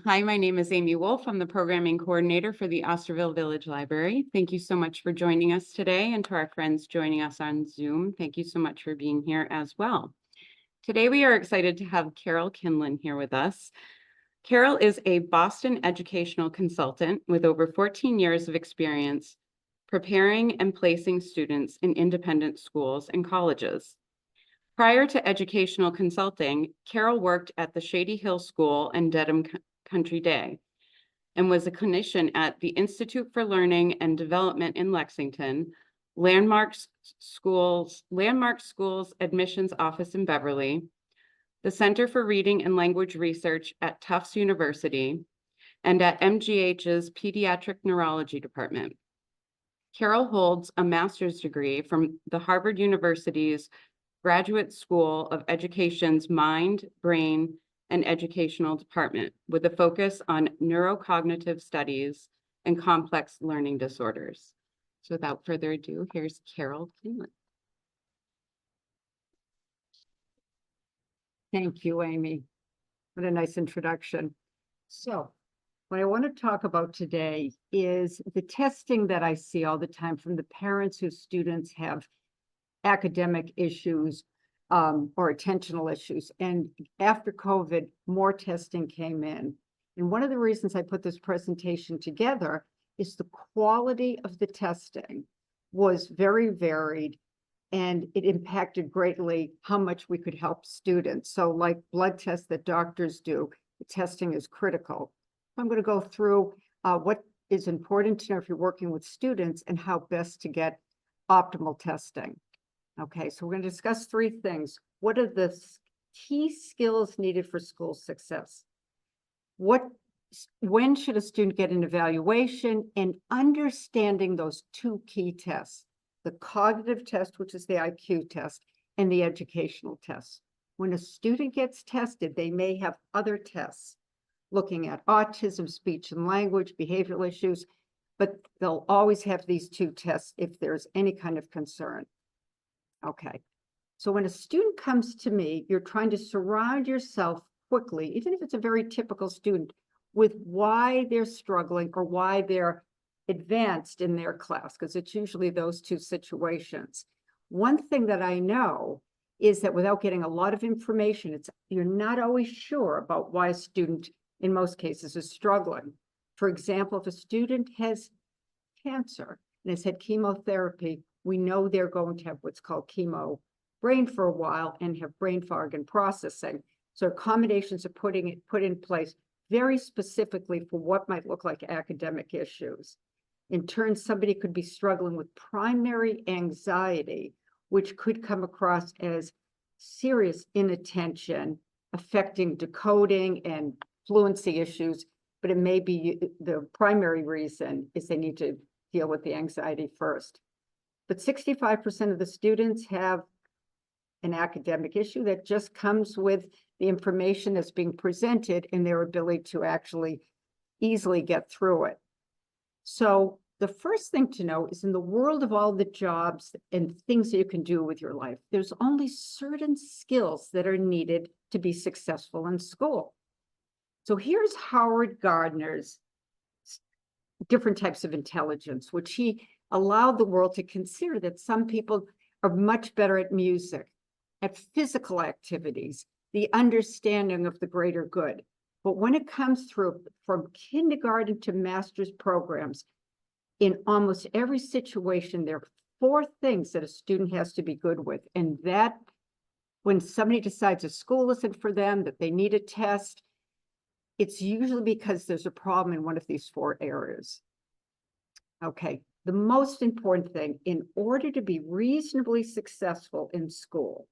Hi, my name is Amy Wolf. I'm the programming coordinator for the Osterville Village Library. Thank you so much for joining us today, and to our friends joining us on Zoom, thank you so much for being here as well. Today, we are excited to have Carol Kinlan here with us. Carol is a Boston educational consultant with over 14 years of experience preparing and placing students in independent schools and colleges. Prior to educational consulting, Carol worked at the Shady Hill School and Dedham Country Day and was a clinician at the Institute for Learning and Development in Lexington, Landmark Schools Admissions Office in Beverly, the Center for Reading and Language Research at Tufts University, and at MGH's Pediatric Neurology Department. Carol holds a master's degree from the Harvard University's Graduate School of Education's Mind, Brain, and Educational Department with a focus on neurocognitive studies and complex learning disorders. So without further ado, here's Carol Kinlan. Thank you, Amy. What a nice introduction. So what I want to talk about today is the testing that I see all the time from the parents whose students have academic issues or attentional issues. And after COVID, more testing came in. And one of the reasons I put this presentation together is the quality of the testing was very varied, and it impacted greatly how much we could help students. So like blood tests that doctors do, the testing is critical. I'm going to go through what is important to know if you're working with students and how best to get optimal testing. Okay, so we're going to discuss three things. What are the key skills needed for school success? When should a student get an evaluation, and understanding those two key tests, the cognitive test, which is the IQ test, and the educational test. When a student gets tested, they may have other tests looking at autism, speech and language, behavioral issues, but they'll always have these two tests if there's any kind of concern. Okay, so when a student comes to me, you're trying to surround yourself quickly, even if it's a very typical student, with why they're struggling or why they're advanced in their class, because it's usually those two situations. One thing that I know is that without getting a lot of information, you're not always sure about why a student, in most cases, is struggling. For example, if a student has cancer and has had chemotherapy, we know they're going to have what's called chemo brain for a while and have brain fog and processing. So accommodations are put in place very specifically for what might look like academic issues. In turn, somebody could be struggling with primary anxiety, which could come across as serious inattention, affecting decoding and fluency issues, but it may be the primary reason is they need to deal with the anxiety first. But 65% of the students have an academic issue that just comes with the information that's being presented and their ability to actually easily get through it. So the first thing to know is in the world of all the jobs and things that you can do with your life, there's only certain skills that are needed to be successful in school. So here's Howard Gardner's different types of intelligence, which he allowed the world to consider that some people are much better at music, at physical activities, the understanding of the greater good. But when it comes through from kindergarten to master's programs, in almost every situation, there are 4 things that a student has to be good with. And that when somebody decides a school isn't for them, that they need a test, it's usually because there's a problem in one of these 4 areas. Okay, the most important thing in order to be reasonably successful in school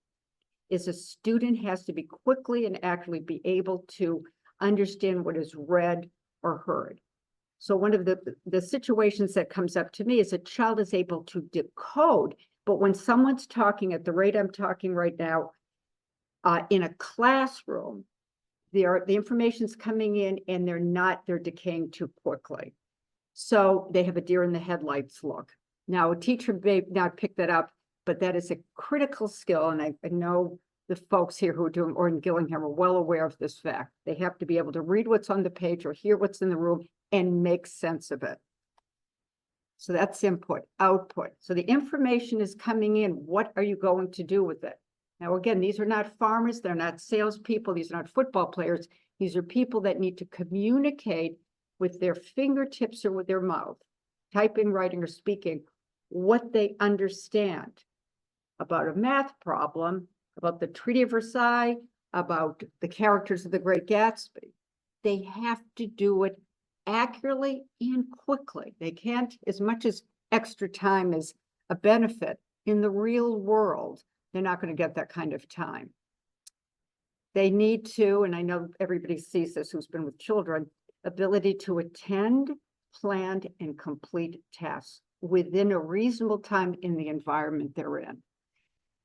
is a student has to be quickly and accurately be able to understand what is read or heard. So one of the situations that comes up to me is a child is able to decode, but when someone's talking at the rate I'm talking right now, in a classroom, the information's coming in and they're decaying too quickly. So they have a deer in the headlights look. Now, a teacher may not pick that up, but that is a critical skill. And I know the folks here who are doing, or in Gillingham, are well aware of this fact. They have to be able to read what's on the page or hear what's in the room and make sense of it. So that's input, output. So the information is coming in. What are you going to do with it? Now, again, these are not farmers. They're not salespeople. These are not football players. These are people that need to communicate with their fingertips or with their mouth, typing, writing, or speaking, what they understand about a math problem, about the Treaty of Versailles, about the characters of the Great Gatsby. They have to do it accurately and quickly. They can't, as much as extra time is a benefit, in the real world, they're not going to get that kind of time. They need to, and I know everybody sees this who's been with children, ability to attend, plan, and complete tasks within a reasonable time in the environment they're in.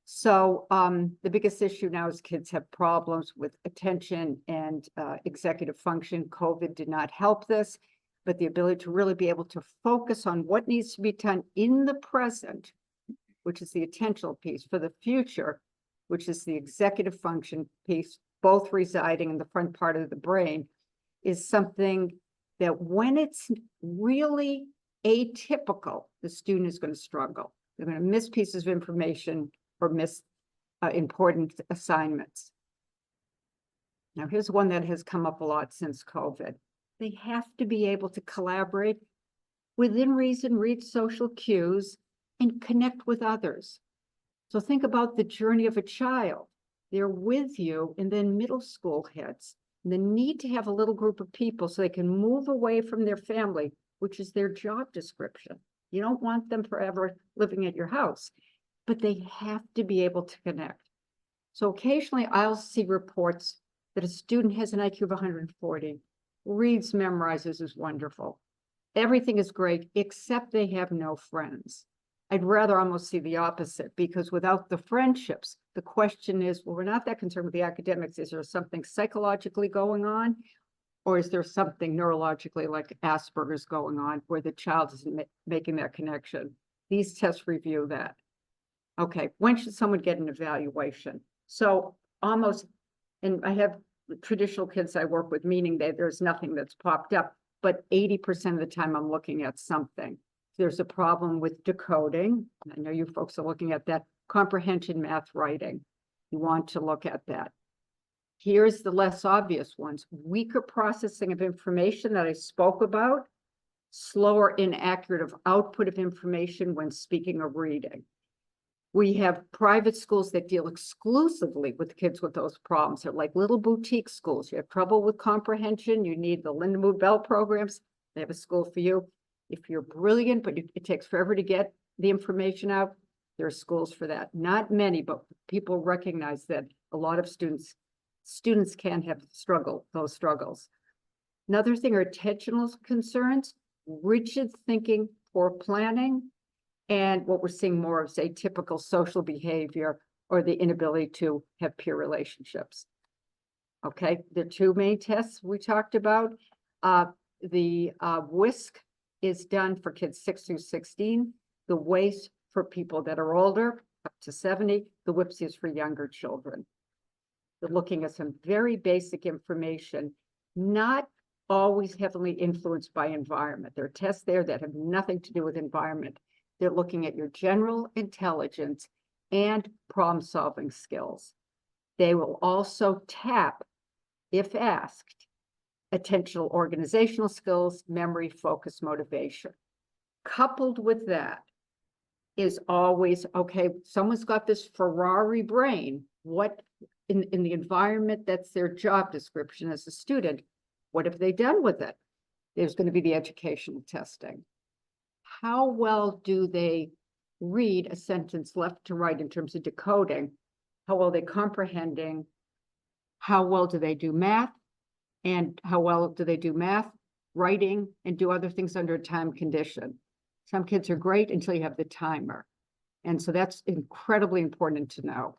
So the biggest issue now is kids have problems with attention and executive function. COVID did not help this, but the ability to really be able to focus on what needs to be done in the present, which is the attentional piece, for the future, which is the executive function piece, both residing in the front part of the brain, is something that when it's really atypical, the student is going to struggle. They're going to miss pieces of information or miss important assignments. Now, here's one that has come up a lot since COVID. They have to be able to collaborate within reason, read social cues, and connect with others. So think about the journey of a child. They're with you, and then middle school hits. And the need to have a little group of people so they can move away from their family, which is their job description. You don't want them forever living at your house, but they have to be able to connect. So occasionally I'll see reports that a student has an IQ of 140, reads, memorizes, is wonderful. Everything is great, except they have no friends. I'd rather almost see the opposite, because without the friendships, the question is, well, we're not that concerned with the academics. Is there something psychologically going on? Or is there something neurologically like Asperger's going on where the child isn't making that connection? These tests review that. Okay, when should someone get an evaluation? So almost, and I have traditional kids I work with, meaning that there's nothing that's popped up, but 80% of the time I'm looking at something. There's a problem with decoding. I know you folks are looking at that. Comprehension, math, writing. You want to look at that. Here's the less obvious ones. Weaker processing of information that I spoke about. Slower, inaccurate of output of information when speaking or reading. We have private schools that deal exclusively with kids with those problems. They're like little boutique schools. You have trouble with comprehension, you need the Linda Mood Bell programs. They have a school for you. If you're brilliant, but it takes forever to get the information out, there are schools for that. Not many, but people recognize that a lot of students can have those struggles. Another thing are attentional concerns, rigid thinking, poor planning, and what we're seeing more of is atypical social behavior or the inability to have peer relationships. Okay, the two main tests we talked about. The WISC is done for kids 6 through 16. The WACE for people that are older, up to 70. The WIPSI is for younger children. They're looking at some very basic information, not always heavily influenced by environment. There are tests there that have nothing to do with environment. They're looking at your general intelligence and problem-solving skills. They will also tap, if asked, attentional organizational skills, memory, focus, motivation. Coupled with that is always, okay, someone's got this Ferrari brain. What in the environment that's their job description as a student, what have they done with it? There's going to be the educational testing. How well do they read a sentence left to right in terms of decoding? How well are they comprehending? How well do they do math? And how well do they do math, writing, and do other things under a time condition? Some kids are great until you have the timer. And so that's incredibly important to know.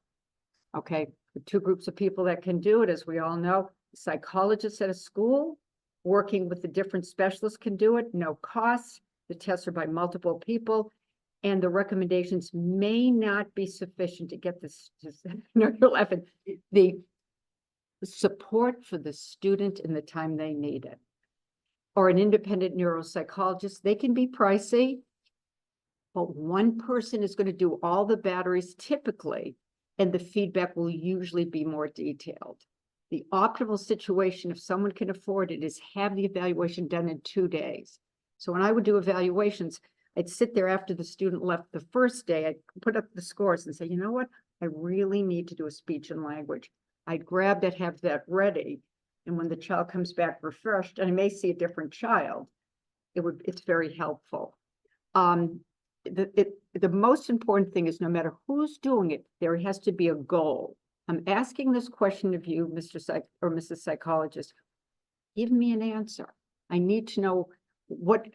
Okay, the two groups of people that can do it, as we all know, psychologists at a school, working with the different specialists can do it, no cost. The tests are by multiple people. and the recommendations may not be sufficient to get this, no, you're laughing, the support for the student in the time they need it. Or an independent neuropsychologist, they can be pricey, but one person is going to do all the batteries typically, and the feedback will usually be more detailed. The optimal situation, if someone can afford it, is have the evaluation done in 2 days. So when I would do evaluations, I'd sit there after the student left the first day, I'd put up the scores and say, you know what? I really need to do a speech and language. I'd grab that, have that ready. And when the child comes back refreshed, and I may see a different child, it's very helpful. The most important thing is no matter who's doing it, there has to be a goal. I'm asking this question of you, Mr. Psych or Mrs. Psychologist. Give me an answer. I need to know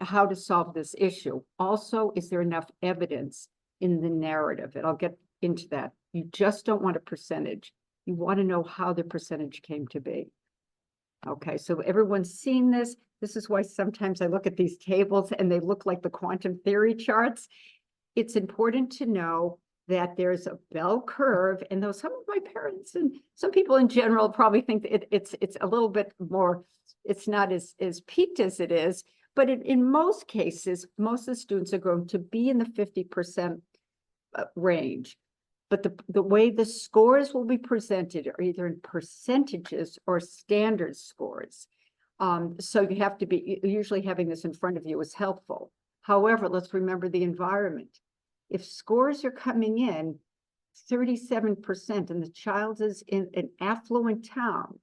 how to solve this issue. Also, is there enough evidence in the narrative? And I'll get into that. You just don't want a percentage. You want to know how the percentage came to be. Okay, so everyone's seen this. This is why sometimes I look at these tables and they look like the quantum theory charts. It's important to know that there's a bell curve, and though some of my parents and some people in general probably think that it's a little bit more, it's not as peaked as it is, but in most cases, most of the students are going to be in the 50% range. But the way the scores will be presented are either in percentages or standard scores. So you have to be, usually having this in front of you is helpful. However, let's remember the environment. If scores are coming in 37% and the child is in an affluent town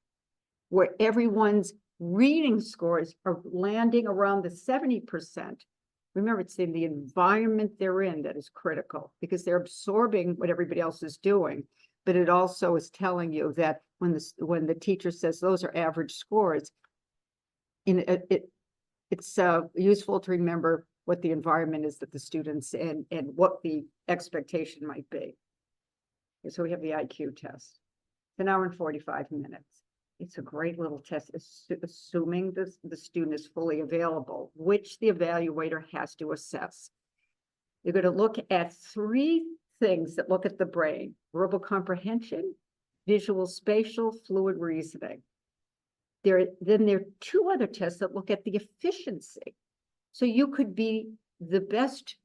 where everyone's reading scores are landing around the 70%, remember, it's in the environment they're in that is critical, because they're absorbing what everybody else is doing. But it also is telling you that when the teacher says those are average scores, it's useful to remember what the environment is that the students in and what the expectation might be. So we have the IQ test. It's 1 hour and 45 minutes. It's a great little test, assuming the student is fully available, which the evaluator has to assess. You're going to look at 3 things that look at the brain: verbal comprehension, visual spatial, fluid reasoning. Then there are 2 other tests that look at the efficiency. So you could be the best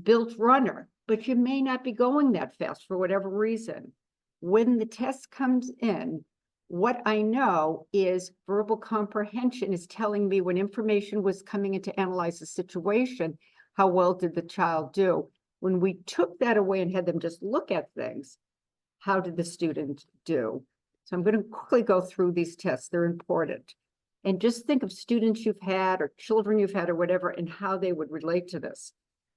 built runner, but you may not be going that fast for whatever reason. When the test comes in, what I know is verbal comprehension is telling me when information was coming in to analyze the situation, how well did the child do? When we took that away and had them just look at things, how did the student do? So I'm going to quickly go through these tests. They're important. And just think of students you've had or children you've had or whatever, and how they would relate to this.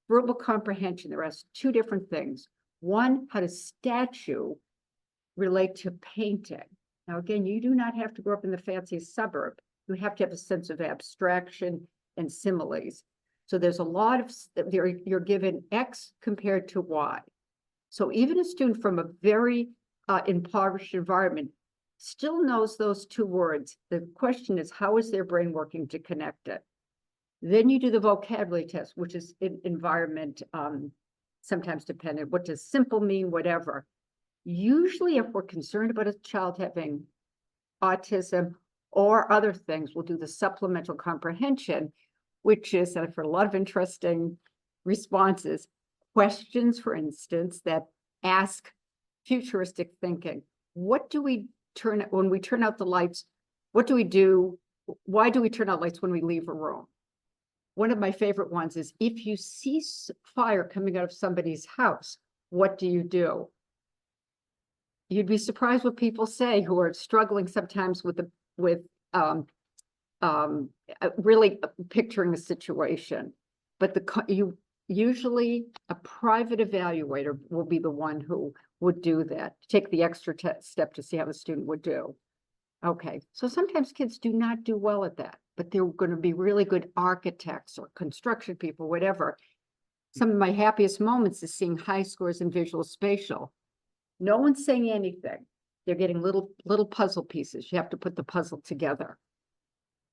Verbal comprehension, there are 2 different things. One, how does statue relate to painting? Now, again, you do not have to grow up in the fanciest suburb. You have to have a sense of abstraction and similes. So there's a lot of, you're given X compared to Y. So even a student from a very impoverished environment still knows those 2 words. The question is, how is their brain working to connect it? Then you do the vocabulary test, which is environment, sometimes dependent. What does simple mean? Whatever. Usually, if we're concerned about a child having autism or other things, we'll do the supplemental comprehension, which is, and I've heard a lot of interesting responses, questions, for instance, that ask futuristic thinking. What do we when we turn out the lights? What do we do? Why do we turn out lights when we leave a room? One of my favorite ones is, if you see fire coming out of somebody's house, what do you do? You'd be surprised what people say who are struggling sometimes with really picturing the situation. But usually a private evaluator will be the one who would do that, take the extra step to see how the student would do. Okay, so sometimes kids do not do well at that, but they're going to be really good architects or construction people, whatever. Some of my happiest moments is seeing high scores in visual spatial. No one's saying anything. They're getting little puzzle pieces. You have to put the puzzle together.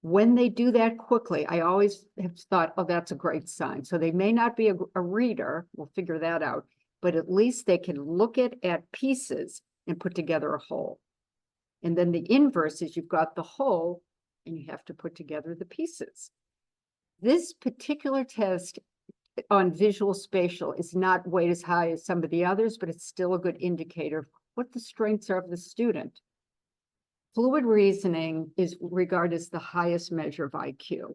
When they do that quickly, I always have thought, oh, that's a great sign. So they may not be a reader, we'll figure that out, but at least they can look at pieces and put together a whole. And then the inverse is you've got the whole and you have to put together the pieces. This particular test on visual spatial is not weighted as high as some of the others, but it's still a good indicator of what the strengths are of the student. Fluid reasoning is regarded as the highest measure of IQ.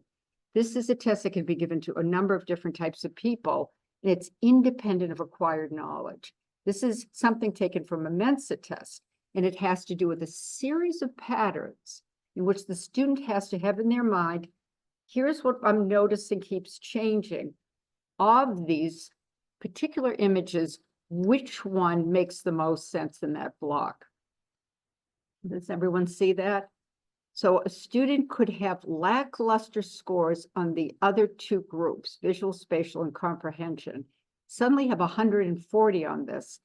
This is a test that can be given to a number of different types of people, and it's independent of acquired knowledge. This is something taken from a Mensa test, and it has to do with a series of patterns in which the student has to have in their mind, here's what I'm noticing keeps changing. Of these particular images, which one makes the most sense in that block? Does everyone see that? So a student could have lackluster scores on the other two groups, visual, spatial, and comprehension, suddenly have 140 on this.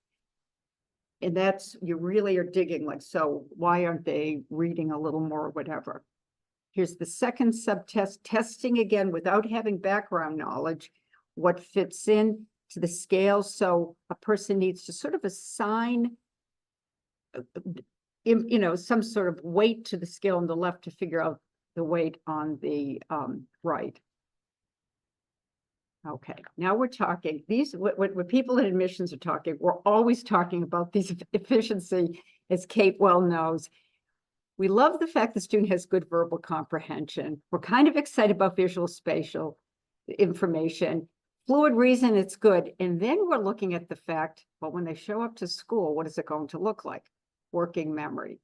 And that's, you really are digging like, so why aren't they reading a little more, whatever? Here's the second subtest, testing again without having background knowledge, what fits in to the scale. So a person needs to sort of assign some sort of weight to the scale on the left to figure out the weight on the right. Okay, now we're talking, what people in admissions are talking, we're always talking about these efficiency, as Kate well knows. We love the fact the student has good verbal comprehension. We're kind of excited about visual spatial information. Fluid reason, it's good. And then we're looking at the fact, well, when they show up to school, what is it going to look like? Working memory.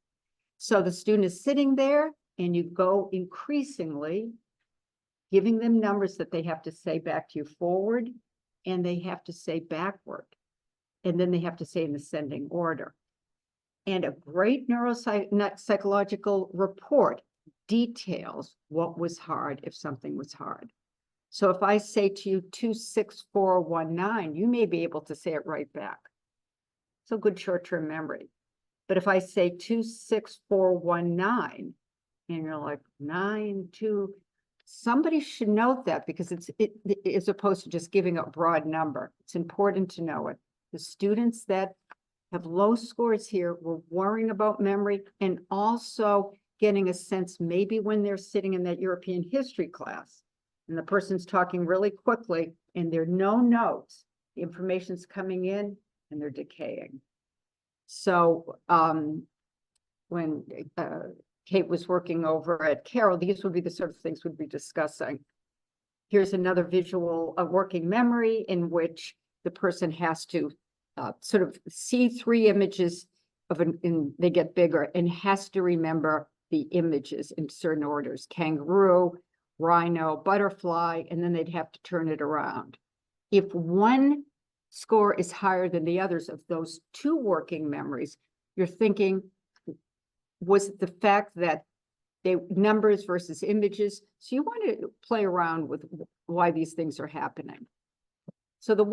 So the student is sitting there and you go increasingly giving them numbers that they have to say back to you forward and they have to say backward. And then they have to say in ascending order. And a great neuropsychological report details what was hard if something was hard. So if I say to you 26419, you may be able to say it right back. So good short-term memory. But if I say 26419, and you're like 92, somebody should note that because it's as opposed to just giving a broad number. It's important to know it. The students that have low scores here, we're worrying about memory and also getting a sense maybe when they're sitting in that European history class and the person's talking really quickly and there are no notes, the information's coming in and they're decaying. So when Kate was working over at Carroll, these would be the sort of things we'd be discussing. Here's another visual working memory in which the person has to sort of see three images of they get bigger and has to remember the images in certain orders: kangaroo, rhino, butterfly, and then they'd have to turn it around. If one score is higher than the others of those two working memories, you're thinking, was it the fact that they numbers versus images? So you want to play around with why these things are happening. So the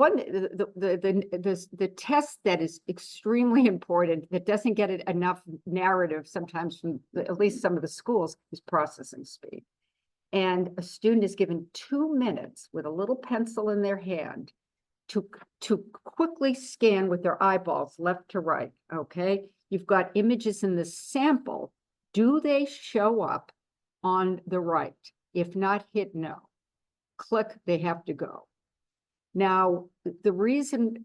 test that is extremely important, that doesn't get enough narrative sometimes from at least some of the schools, is processing speed. And a student is given 2 minutes with a little pencil in their hand to quickly scan with their eyeballs left to right, okay? You've got images in the sample. Do they show up on the right? If not, hit no. Click, they have to go. Now, the reason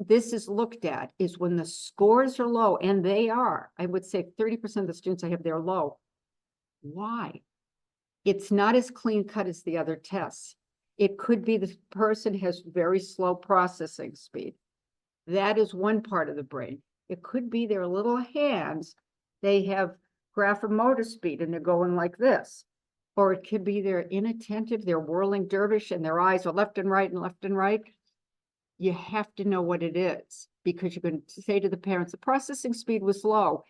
this is looked at is when the scores are low, and they are, I would say 30% of the students I have, they're low. Why? It's not as clean cut as the other tests. It could be the person has very slow processing speed. That is one part of the brain. It could be their little hands. They have graphomotor speed and they're going like this. Or it could be they're inattentive, they're whirling dervish and their eyes are left and right and left and right. You have to know what it is because you're going to say to the parents, the processing speed was low.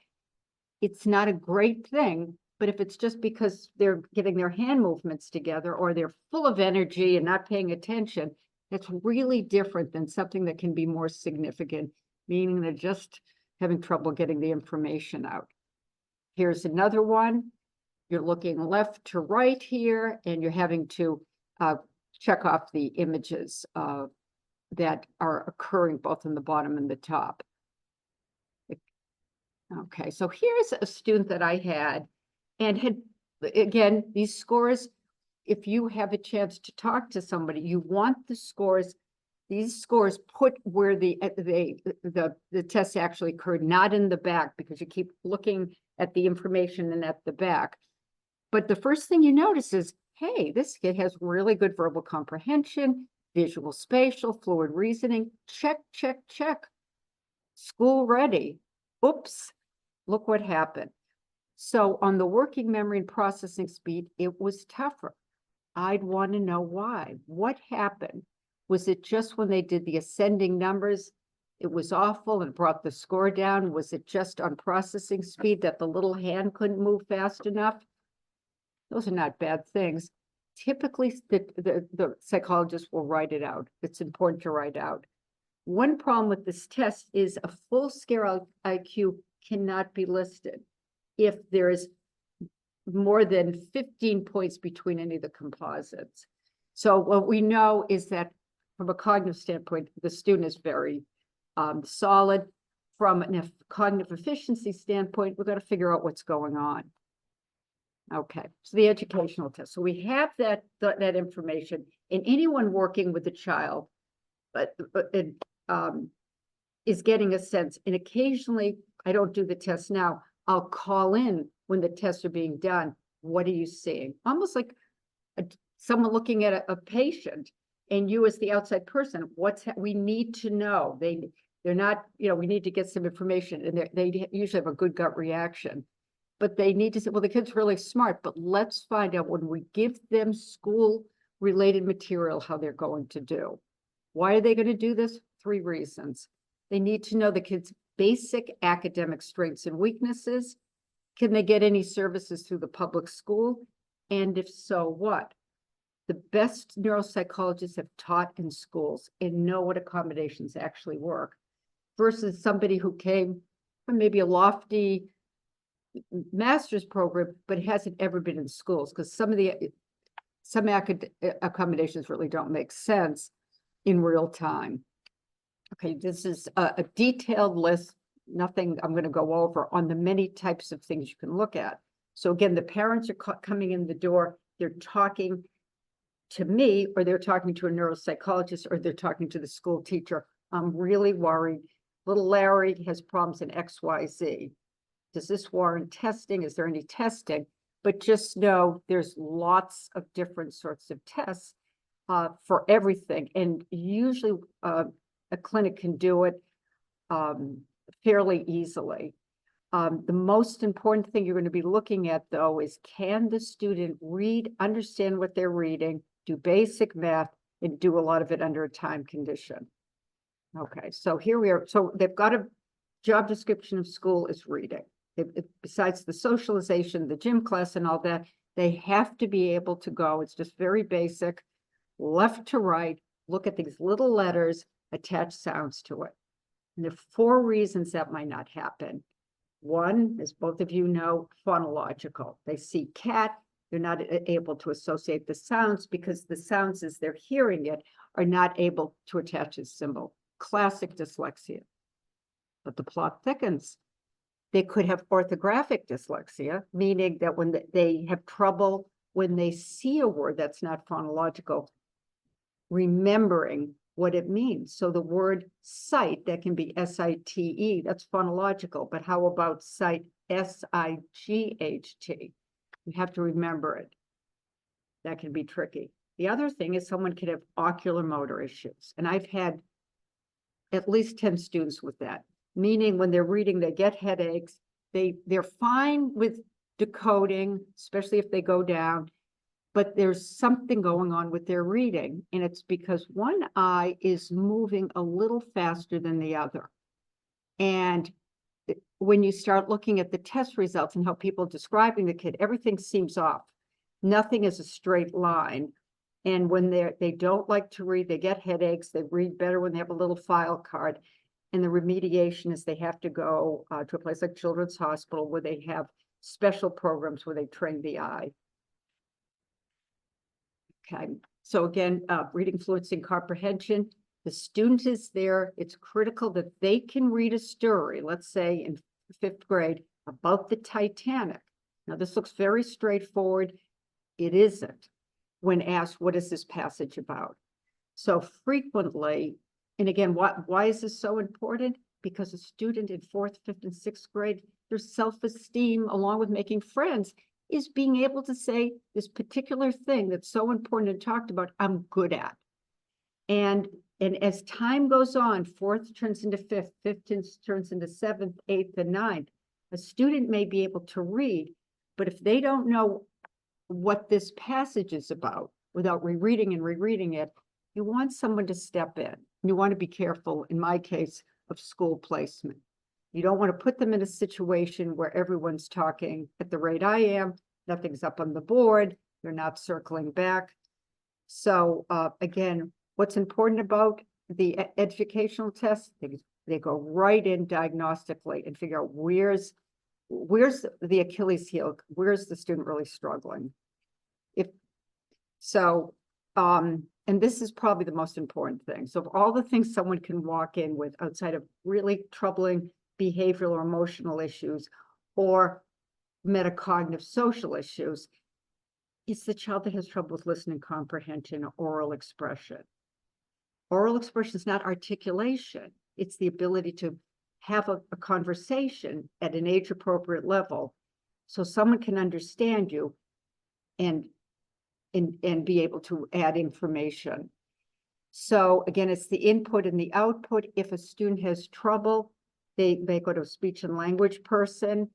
It's not a great thing, but if it's just because they're getting their hand movements together or they're full of energy and not paying attention, that's really different than something that can be more significant, meaning they're just having trouble getting the information out. Here's another one. you're looking left to right here, and you're having to check off the images that are occurring both in the bottom and the top. Okay, so here's a student that I had, and again, these scores, if you have a chance to talk to somebody, you want these scores put where the test actually occurred, not in the back, because you keep looking at the information and at the back. But the first thing you notice is, hey, this kid has really good verbal comprehension, visual spatial, fluid reasoning, check, check, check. School ready. Oops, look what happened. So on the working memory and processing speed, it was tougher. I'd want to know why. What happened? Was it just when they did the ascending numbers, it was awful and brought the score down? Was it just on processing speed that the little hand couldn't move fast enough? Those are not bad things. Typically, the psychologist will write it out. It's important to write out. One problem with this test is a full scale IQ cannot be listed if there is more than 15 points between any of the composites. So what we know is that from a cognitive standpoint, the student is very solid. From a cognitive efficiency standpoint, we've got to figure out what's going on. Okay, so the educational test. So we have that information, and anyone working with a child is getting a sense. And occasionally, I don't do the test now. I'll call in when the tests are being done. What are you seeing? Almost like someone looking at a patient, and you as the outside person, we need to know. They're not, we need to get some information, and they usually have a good gut reaction. But they need to say, well, the kid's really smart, but let's find out when we give them school-related material, how they're going to do. Why are they going to do this? 3 reasons. They need to know the kid's basic academic strengths and weaknesses. Can they get any services through the public school? And if so, what? The best neuropsychologists have taught in schools and know what accommodations actually work, versus somebody who came from maybe a lofty master's program, but hasn't ever been in schools, because some accommodations really don't make sense in real time. Okay, this is a detailed list, nothing I'm going to go over on the many types of things you can look at. So again, the parents are coming in the door, they're talking to me, or they're talking to a neuropsychologist, or they're talking to the school teacher. I'm really worried. Little Larry has problems in XYZ. Does this warrant testing? Is there any testing? But just know there's lots of different sorts of tests for everything. And usually a clinic can do it fairly easily. The most important thing you're going to be looking at, though, is can the student read, understand what they're reading, do basic math, and do a lot of it under a time condition. Okay, so here we are. So they've got a job description of school is reading. Besides the socialization, the gym class and all that, they have to be able to go. It's just very basic, left to right, look at these little letters, attach sounds to it. And there are 4 reasons that might not happen. One, as both of you know, phonological. They see cat, they're not able to associate the sounds because the sounds as they're hearing it are not able to attach a symbol. Classic dyslexia. But the plot thickens. They could have orthographic dyslexia, meaning that when they have trouble when they see a word that's not phonological, remembering what it means. So the word sight, that can be S-I-T-E, that's phonological, but how about sight, S-I-G-H-T? You have to remember it. That can be tricky. The other thing is someone could have ocular motor issues. And I've had at least 10 students with that. Meaning when they're reading, they get headaches. They're fine with decoding, especially if they go down, but there's something going on with their reading, and it's because one eye is moving a little faster than the other. And when you start looking at the test results and how people are describing the kid, everything seems off. Nothing is a straight line. And when they don't like to read, they get headaches. They read better when they have a little file card. And the remediation is they have to go to a place like Children's Hospital where they have special programs where they train the eye. Okay, so again, reading fluency and comprehension, the student is there. It's critical that they can read a story, let's say in 5th grade, about the Titanic. Now, this looks very straightforward. It isn't when asked, what is this passage about? So frequently, and again, why is this so important? Because a student in 4th, 5th, and 6th grade, their self-esteem, along with making friends, is being able to say this particular thing that's so important and talked about, I'm good at. And as time goes on, 4th turns into 5th, 5th turns into 7th, 8th, and 9th, a student may be able to read, but if they don't know what this passage is about without rereading and rereading it, you want someone to step in. You want to be careful, in my case, of school placement. You don't want to put them in a situation where everyone's talking at the rate I am, nothing's up on the board, they're not circling back. So again, what's important about the educational tests, they go right in diagnostically and figure out where's the Achilles heel, where's the student really struggling. And this is probably the most important thing. So of all the things someone can walk in with outside of really troubling behavioral or emotional issues or metacognitive social issues, it's the child that has trouble with listening comprehension or oral expression. Oral expression is not articulation. It's the ability to have a conversation at an age-appropriate level so someone can understand you and be able to add information. So again, it's the input and the output. If a student has trouble, they go to a speech and language person.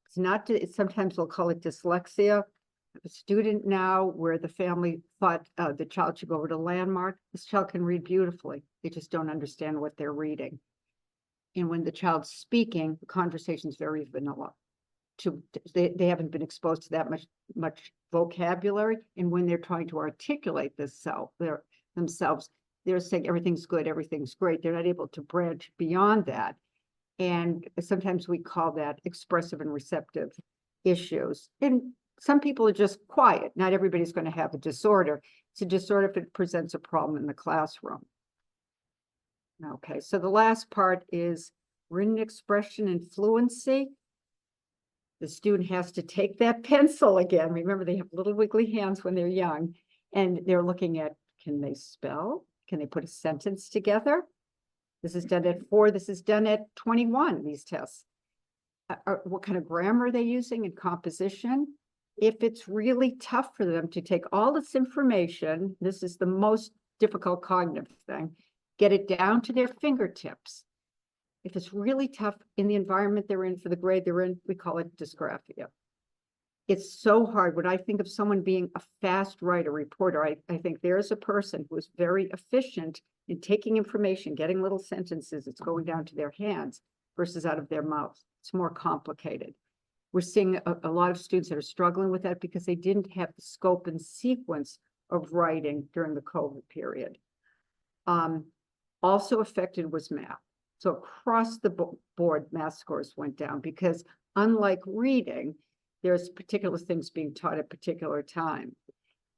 Sometimes we'll call it dyslexia. A student now where the family thought the child should go over to Landmark, this child can read beautifully. They just don't understand what they're reading. And when the child's speaking, the conversation is very vanilla. They haven't been exposed to that much vocabulary. And when they're trying to articulate themselves, they're saying everything's good, everything's great. They're not able to branch beyond that. And sometimes we call that expressive and receptive issues. And some people are just quiet. Not everybody's going to have a disorder. It's a disorder if it presents a problem in the classroom. Okay, so the last part is written expression and fluency. The student has to take that pencil again. Remember, they have little wiggly hands when they're young, and they're looking at, can they spell? Can they put a sentence together? This is done at 4. This is done at 21, these tests. What kind of grammar are they using and composition? If it's really tough for them to take all this information, this is the most difficult cognitive thing, get it down to their fingertips. If it's really tough in the environment they're in for the grade they're in, we call it dysgraphia. It's so hard. When I think of someone being a fast writer, reporter, I think there's a person who is very efficient in taking information, getting little sentences, it's going down to their hands versus out of their mouths. It's more complicated. We're seeing a lot of students that are struggling with that because they didn't have the scope and sequence of writing during the COVID period. Also affected was math. So across the board, math scores went down because unlike reading, there's particular things being taught at particular time.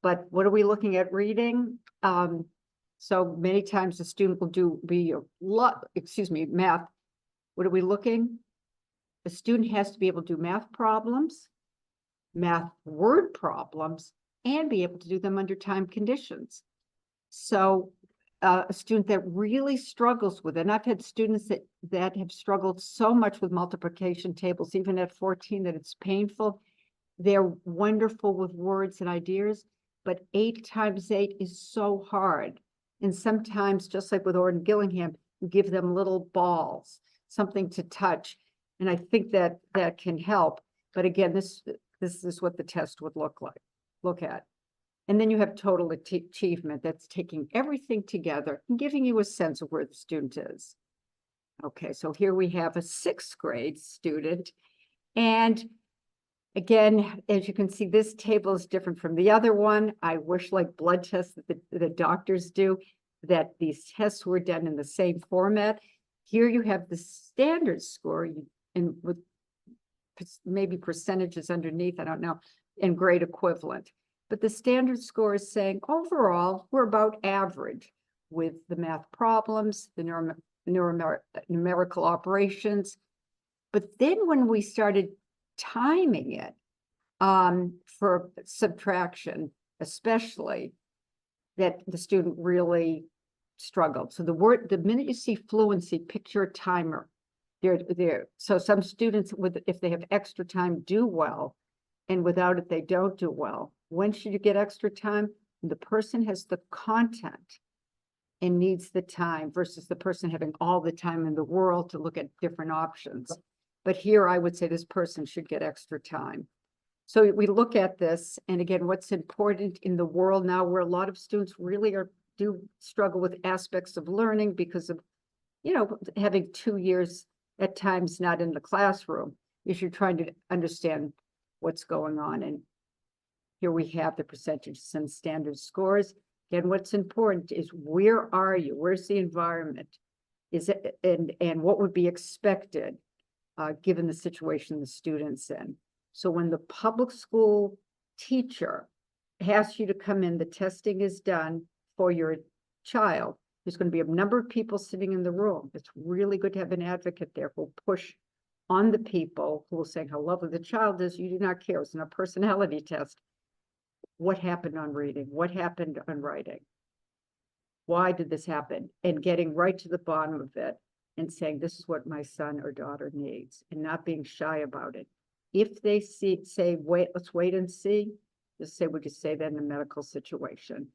But what are we looking at reading? So many times the student will math. What are we looking? A student has to be able to do math problems, math word problems, and be able to do them under time conditions. So a student that really struggles with it, and I've had students that have struggled so much with multiplication tables, even at 14, that it's painful. They're wonderful with words and ideas, but 8 times 8 is so hard. And sometimes, just like with Orton Gillingham, you give them little balls, something to touch. And I think that can help. But again, this is what the test would look at. And then you have total achievement. That's taking everything together and giving you a sense of where the student is. Okay, so here we have a 6th grade student. And again, as you can see, this table is different from the other one. I wish, like blood tests that the doctors do, that these tests were done in the same format. Here you have the standard score, and with maybe percentages underneath, I don't know, and grade equivalent. But the standard score is saying overall, we're about average with the math problems, the numerical operations. But then when we started timing it for subtraction, especially, that the student really struggled. So the minute you see fluency, picture a timer. So some students if they have extra time, do well, and without it, they don't do well. When should you get extra time? When the person has the content and needs the time versus the person having all the time in the world to look at different options. But here I would say this person should get extra time. So we look at this, and again, what's important in the world now where a lot of students really do struggle with aspects of learning because of, having 2 years at times not in the classroom, is you're trying to understand what's going on. And here we have the percentages and standard scores. Again, what's important is where are you? Where's the environment? Is it, and what would be expected given the situation the student's in? So when the public school teacher asks you to come in, the testing is done for your child. There's going to be a number of people sitting in the room. It's really good to have an advocate there who will push on the people who will say how lovely the child is. You do not care. It's not a personality test. What happened on reading? What happened on writing? Why did this happen? And getting right to the bottom of it and saying, this is what my son or daughter needs, and not being shy about it. If they say, wait, let's wait and see, just say, would you say that in a medical situation?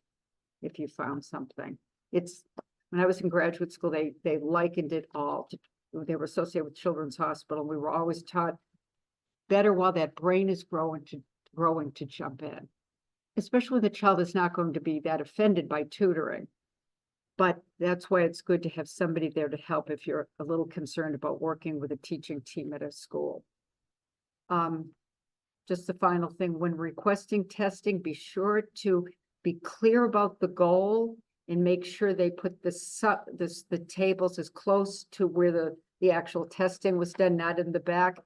If you found something. When I was in graduate school, they likened it all to, they were associated with Children's Hospital. We were always taught better while that brain is growing to jump in, especially when the child is not going to be that offended by tutoring. But that's why it's good to have somebody there to help if you're a little concerned about working with a teaching team at a school. Just the final thing, when requesting testing, be sure to be clear about the goal and make sure they put the tables as close to where the actual testing was done, not in the back.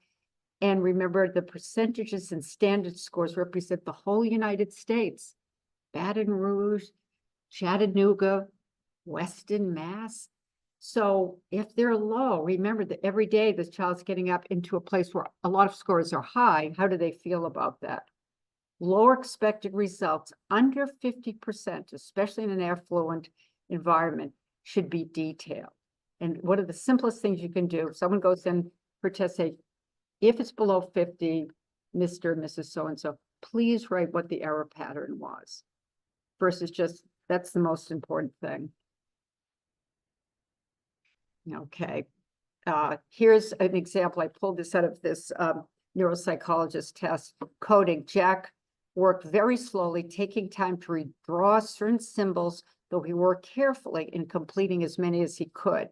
And remember, the percentages and standard scores represent the whole United States. Baton Rouge, Chattanooga, Weston, Mass. So if they're low, remember that every day the child's getting up into a place where a lot of scores are high. How do they feel about that? Lower expected results under 50%, especially in an affluent environment, should be detailed. And one of the simplest things you can do, if someone goes in for test, say, if it's below 50, Mr. and Mrs. So-and-so, please write what the error pattern was, versus just, that's the most important thing. Okay, here's an example. I pulled this out of this neuropsychologist test. Coding. Jack worked very slowly, taking time to redraw certain symbols, though he worked carefully in completing as many as he could.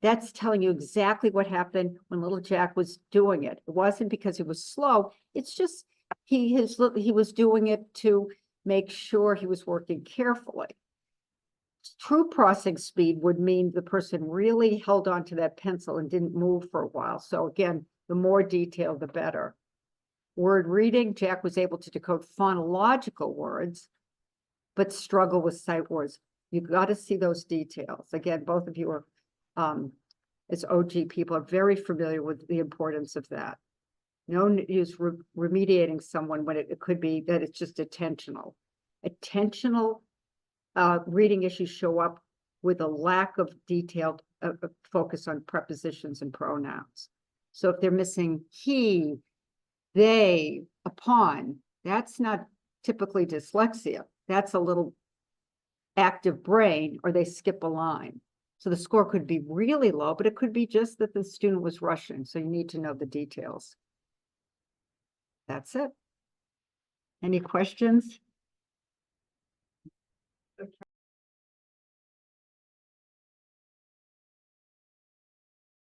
That's telling you exactly what happened when little Jack was doing it. It wasn't because he was slow. It's just he was doing it to make sure he was working carefully. True processing speed would mean the person really held on to that pencil and didn't move for a while. So again, the more detail, the better. Word reading, Jack was able to decode phonological words, but struggle with sight words. You've got to see those details. Again, both of you are, as OG people, are very familiar with the importance of that. No use remediating someone when it could be that it's just attentional. Attentional reading issues show up with a lack of detailed focus on prepositions and pronouns. So if they're missing he, they, upon, that's not typically dyslexia. That's a little active brain, or they skip a line. So the score could be really low, but it could be just that the student was rushing. So you need to know the details. That's it. Any questions?